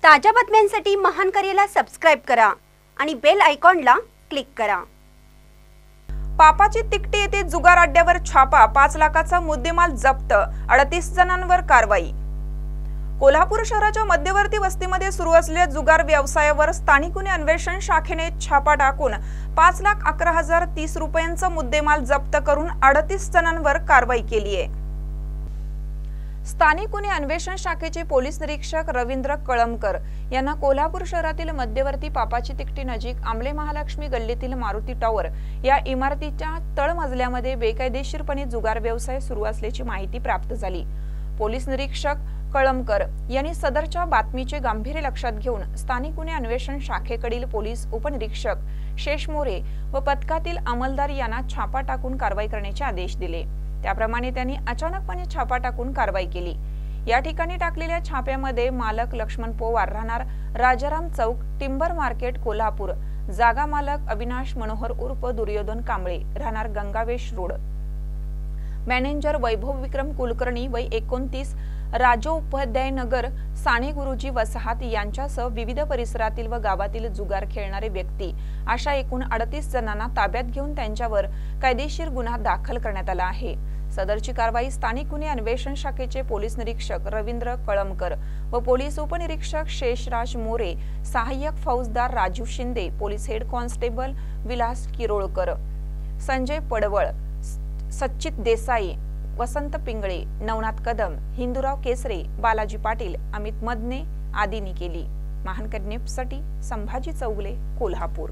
ताज्या बातम्यांसाठी महान करेला सबस्क्राइब करा आणि बेल आयकॉनला क्लिक करा। पापाची तिकटी येथे जुगार अड्ड्यावर छापा, 5 लाखाचा मुद्देमाल जप्त, 38 जणांवर कारवाई। कोल्हापूर शहराच्या मध्यवर्ती वस्तीमध्ये सुरू असलेल्या जुगार व्यवसायावर स्थानिक गुन्हे अन्वेषण शाखेने छापा टाकून 5,11,030 रुपयांचा मुद्देमाल जप्त करून 38 जणांवर कारवाई केली आहे। स्थानिक गुन्हे अन्वेषण शाखेचे पोलीस निरीक्षक रवींद्र कळमकर यांना कोल्हापूर शहरातील मध्यवर्ती पापाची तिकटी नजीक आमले महालक्ष्मी गल्लीतील मारुती टॉवर या इमारतीच्या तळमजल्यामध्ये बेकायदेशीरपणे जुगार व्यवसाय सुरू असल्याची माहिती प्राप्त झाली। पोलीस निरीक्षक कळमकर यांनी सदरच्या बातमीचे गांभीर्य लक्षात घेऊन स्थानिक गुन्हे अन्वेषण शाखेकडील पोलीस उपनिरीक्षक शेष मोरे व पथकातील अंमलदार यांना छापा टाकून कारवाई करण्याचे आदेश दिले। त्याप्रमाणे त्यांनी अचानकपणे छापा टाकून कारवाई केली। या ठिकाणी टाकलेल्या छाप्यामध्ये मालक लक्ष्मण पोवार राहणार राजाराम चौक, टिंबर मार्केट, कोल्हापूर, जागा मालक अविनाश मनोहर उर्फ दुर्योधन कांबळे राहणार गंगावेश रोड, मॅनेजर वैभव विक्रम कुलकर्णी वय 29, राजो उपाध्याय नगर, साने गुरुजी वसाहत यांच्यासह विविध परिसरातील व गावातील जुगार खेळणारे व्यक्ती अशा एकूण 38 जणांना ताब्यात घेऊन त्यांच्यावर कायदेशीर गुन्हा दाखल करण्यात आला आहे। सदरची कारवाई स्थानिक गुन्हे अन्वेषण शाखेचे पोलीस निरीक्षक रवींद्र कळमकर व पोलीस उपनिरीक्षक शेषराज मोरे, सहाय्यक फौजदार Raju Shinde, police head constable Vilas Kirolkar, Sanjay Padwal, Sachchit Desai, वसंत पिंगळे, नवनाथ कदम, हिंदूराव केसरे, बालाजी पाटील, अमित मदने आदींनी केली। महान न्यूजसाठी संभाजी चौगले, कोल्हापूर।